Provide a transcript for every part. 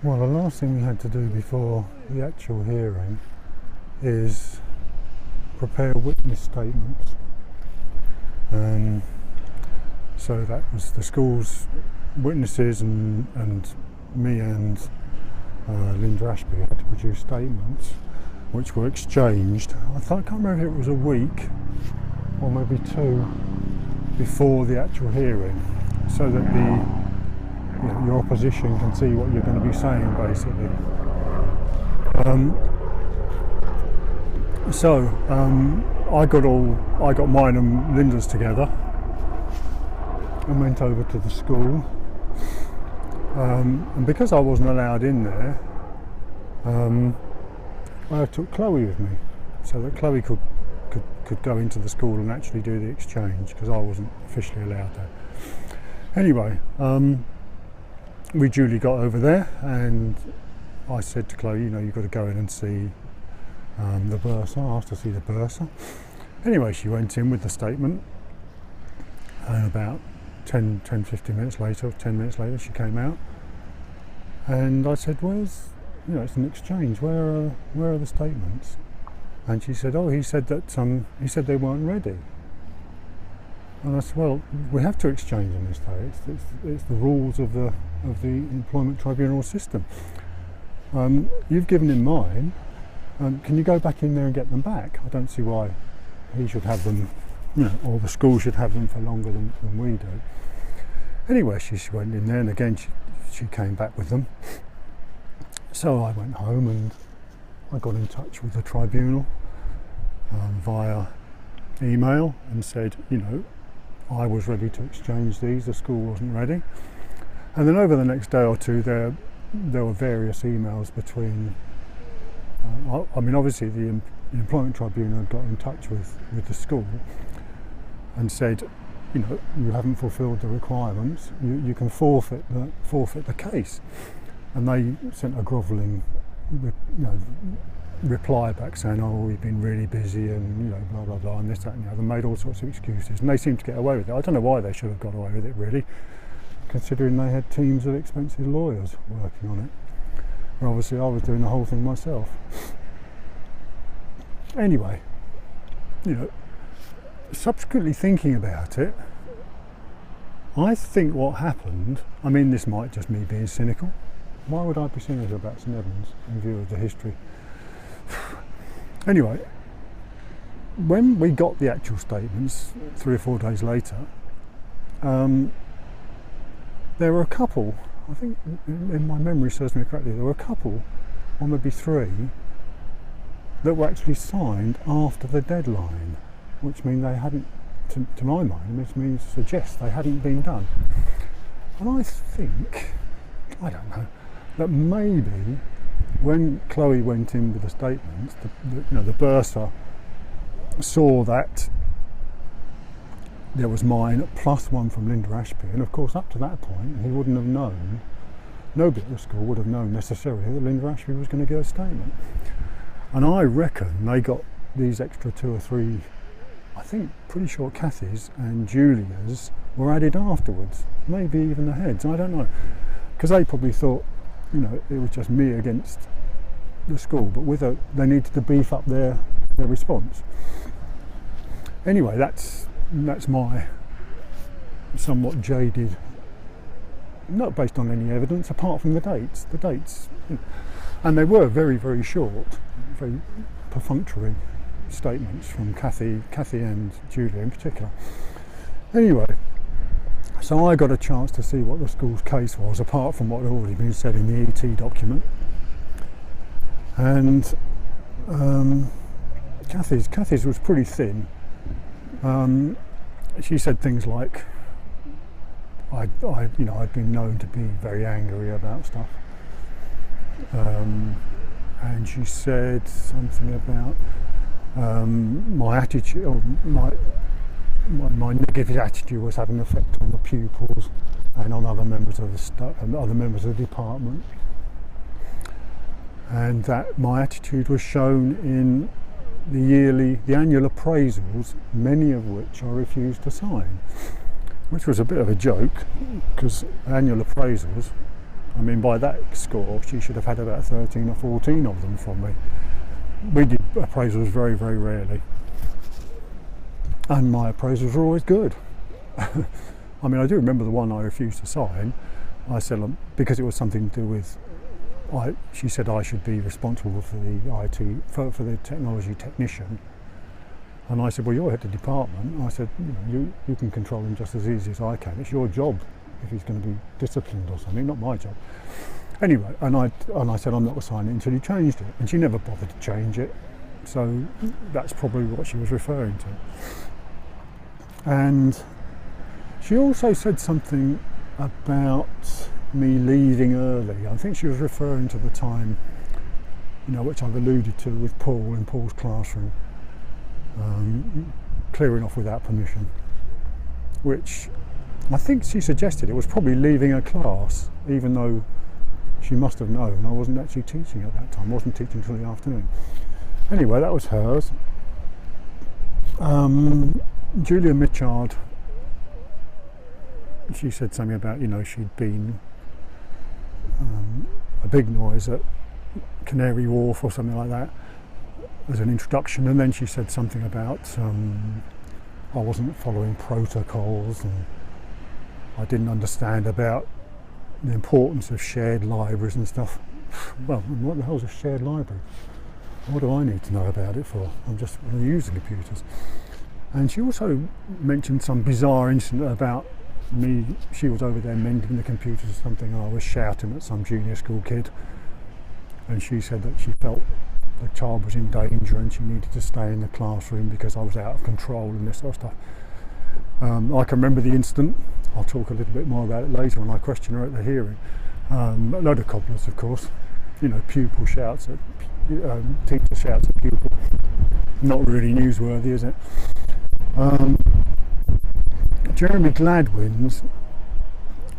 Well, the last thing we had to do before the actual hearing is prepare witness statements. So that was the school's witnesses and me and Lund Ashby had to produce statements which were exchanged. I can't remember if it was a week or maybe two before the actual hearing, so that your opposition can see what you're going to be saying, basically. I got mine and Linda's together and went over to the school. And because I wasn't allowed in there, I took Chloe with me, so that Chloe could go into the school and actually do the exchange, because I wasn't officially allowed there. Anyway, we duly got over there, and I said to Chloe, you've got to go in and see the bursar. I asked to see the bursar. Anyway, she went in with the statement, and about 10-15 minutes later, 10 minutes later, she came out, and I said, it's an exchange, where are the statements? And she said, he said they weren't ready. And I said, well, we have to exchange on this day. It's the rules of the employment tribunal system. You've given him mine. Can you go back in there and get them back? I don't see why he should have them, or the school should have them for longer than we do. Anyway, she went in there, and again she came back with them. So I went home and I got in touch with the tribunal via email and said, I was ready to exchange these, the school wasn't ready. And then over the next day or two, there were various emails between, obviously the employment tribunal got in touch with the school and said, you haven't fulfilled the requirements, you can forfeit the case. And they sent a grovelling reply back saying, we've been really busy and blah blah blah, and this, that and the other, made all sorts of excuses, and they seemed to get away with it. I don't know why they should have got away with it, really, considering they had teams of expensive lawyers working on it. And obviously I was doing the whole thing myself. Anyway, subsequently thinking about it, I think what happened, this might just me being cynical. Why would I be cynical about St Edmunds in view of the history? Anyway, when we got the actual statements 3 or 4 days later, there were a couple, I think, in my memory serves me correctly, there were a couple, or maybe 3, that were actually signed after the deadline, which means they hadn't, to my mind, which suggests they hadn't been done. And I think, I don't know, that maybe when Chloe went in with the statements, the bursar saw that there was mine plus one from Lund Ashby, and of course up to that point he wouldn't have known, nobody at the school would have known necessarily that Lund Ashby was going to give a statement. And I reckon they got these extra 2 or 3, I think pretty sure Kathy's and Julia's were added afterwards, maybe even the heads, I don't know, because they probably thought it was just me against the school, but they needed to beef up their response. Anyway, that's my somewhat jaded, not based on any evidence apart from the dates, and they were very, very short, very perfunctory statements from Kathy and Julia in particular. Anyway, so I got a chance to see what the school's case was, apart from what had already been said in the ET document. And Kathy's was pretty thin. She said things like, I'd been known to be very angry about stuff. And she said something about my attitude, or my negative attitude was having an effect on the pupils and on other members of the department, and that my attitude was shown in the annual appraisals, many of which I refused to sign, which was a bit of a joke, because annual appraisals I mean, by that score, she should have had about 13 or 14 of them from me. We did appraisals very, very rarely. And my appraisals were always good. I mean, I do remember the one I refused to sign. I said, because it was something to do with, she said I should be responsible for the IT, for the technology technician. And I said, well, you're head of department. I said, you can control him just as easy as I can. It's your job if he's going to be disciplined or something, not my job. Anyway, and I said I'm not going to sign it until he changed it. And she never bothered to change it. So that's probably what she was referring to. And she also said something about me leaving early. I think she was referring to the time, which I've alluded to with Paul in Paul's classroom, clearing off without permission, which I think she suggested it was probably leaving a class, even though she must have known I wasn't actually teaching at that time. I wasn't teaching until the afternoon. Anyway, that was hers. Julia Mitchard, she said something about, she'd been a big noise at Canary Wharf or something like that as an introduction, and then she said something about I wasn't following protocols and I didn't understand about the importance of shared libraries and stuff. Well, what the hell's a shared library? What do I need to know about it for? I'm just using computers. And she also mentioned some bizarre incident about me. She was over there mending the computers or something, and I was shouting at some junior school kid, and she said that she felt the child was in danger and she needed to stay in the classroom because I was out of control and this sort of stuff. I can remember the incident. I'll talk a little bit more about it later when I question her at the hearing. A load of cobblers, of course. Pupil shouts at teacher shouts at pupil. Not really newsworthy, is it? Jeremy Gladwin's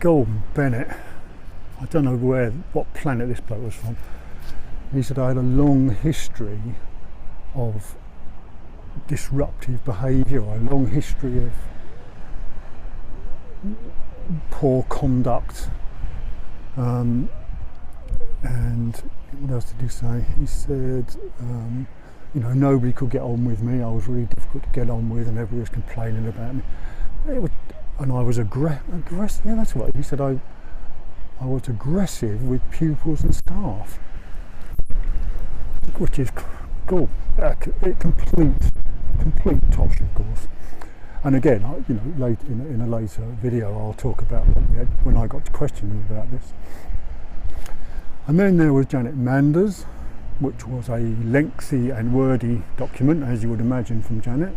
Golden Bennett, I don't know what planet this bloke was from. He said I had a long history of disruptive behaviour, a long history of poor conduct, and what else did he say? He said nobody could get on with me. I was really difficult to get on with and everybody was complaining about me. And I was aggressive. Yeah, that's right. He said I was aggressive with pupils and staff, which is cool. Complete tosh, of course. And again, later in a later video, I'll talk about what we had when I got to question him about this. And then there was Janet Manders, which was a lengthy and wordy document, as you would imagine from Janet.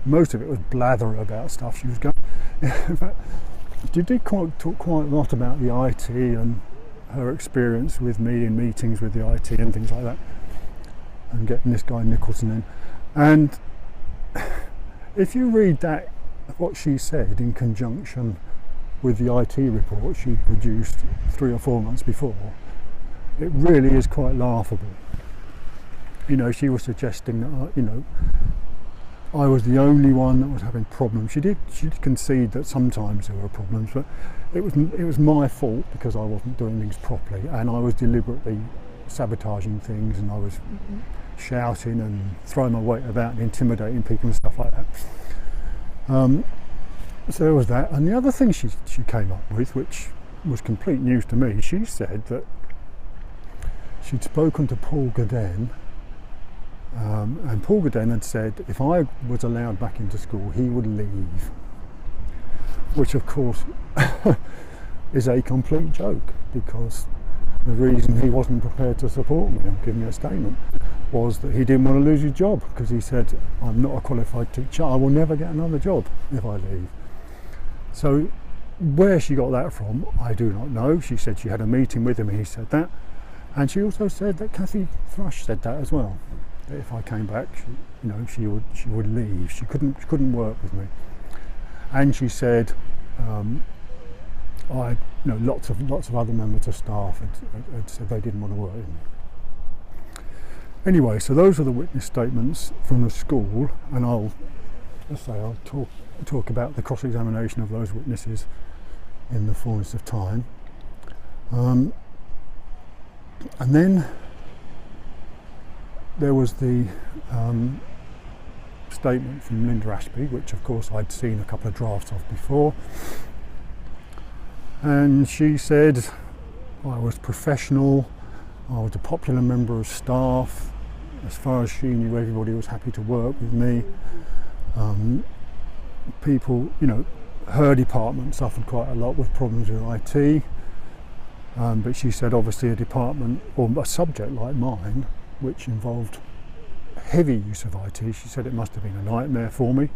Most of it was blather about stuff she was going. In fact, she did talk quite a lot about the IT and her experience with me in meetings with the IT and things like that, and getting this guy Nicholson in. And if you read that, what she said in conjunction with the IT report she produced 3 or 4 months before, it really is quite laughable. She was suggesting that I was the only one that was having problems. She did concede that sometimes there were problems, but it was my fault because I wasn't doing things properly, and I was deliberately sabotaging things, and I was shouting and throwing my weight about and intimidating people and stuff like that. So there was that. And the other thing she came up with, which was complete news to me, she said that she'd spoken to Paul Godin, and Paul Godin had said if I was allowed back into school he would leave, which of course is a complete joke, because the reason he wasn't prepared to support me and give me a statement was that he didn't want to lose his job, because he said I'm not a qualified teacher, I will never get another job if I leave. So where she got that from, I do not know. She said she had a meeting with him and he said that, and she also said that Kathy Thrush said that as well, that if I came back, she would leave. She couldn't work with me. And she said lots of other members of staff had said they didn't want to work with me. Anyway, so those are the witness statements from the school, and I'll talk about the cross-examination of those witnesses in the fullness of time. And then there was the statement from Linda Ashby, which of course I'd seen a couple of drafts of before, and she said I was professional, I was a popular member of staff, as far as she knew everybody was happy to work with me. People, her department suffered quite a lot with problems with IT, but she said obviously a department or a subject like mine, which involved heavy use of IT, she said it must have been a nightmare for me.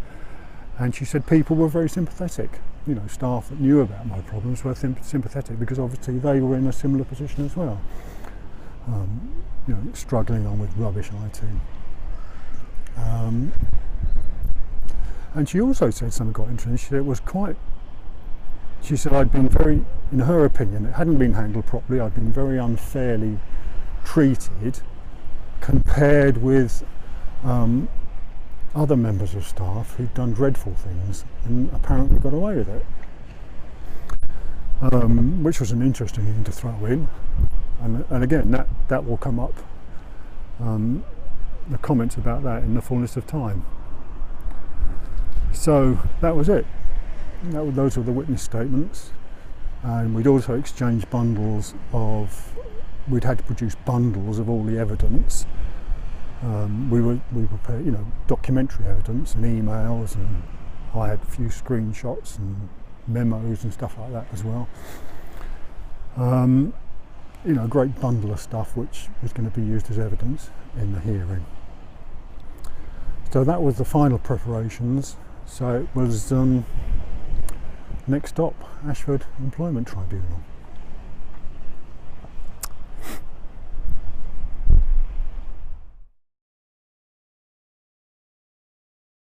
And she said people were very sympathetic. Staff that knew about my problems were sympathetic because obviously they were in a similar position as well, struggling on with rubbish IT. And she also said something quite interesting. She said I'd been very, in her opinion, it hadn't been handled properly. I'd been very unfairly treated compared with other members of staff who'd done dreadful things and apparently got away with it, which was an interesting thing to throw in. And again, that will come up, the comments about that in the fullness of time. So that was it. Those were the witness statements, and we'd also exchanged we'd had to produce bundles of all the evidence. We prepared, documentary evidence and emails, and I had a few screenshots and memos and stuff like that as well. A great bundle of stuff which was going to be used as evidence in the hearing. So that was the final preparations. So it was next stop, Ashford Employment Tribunal.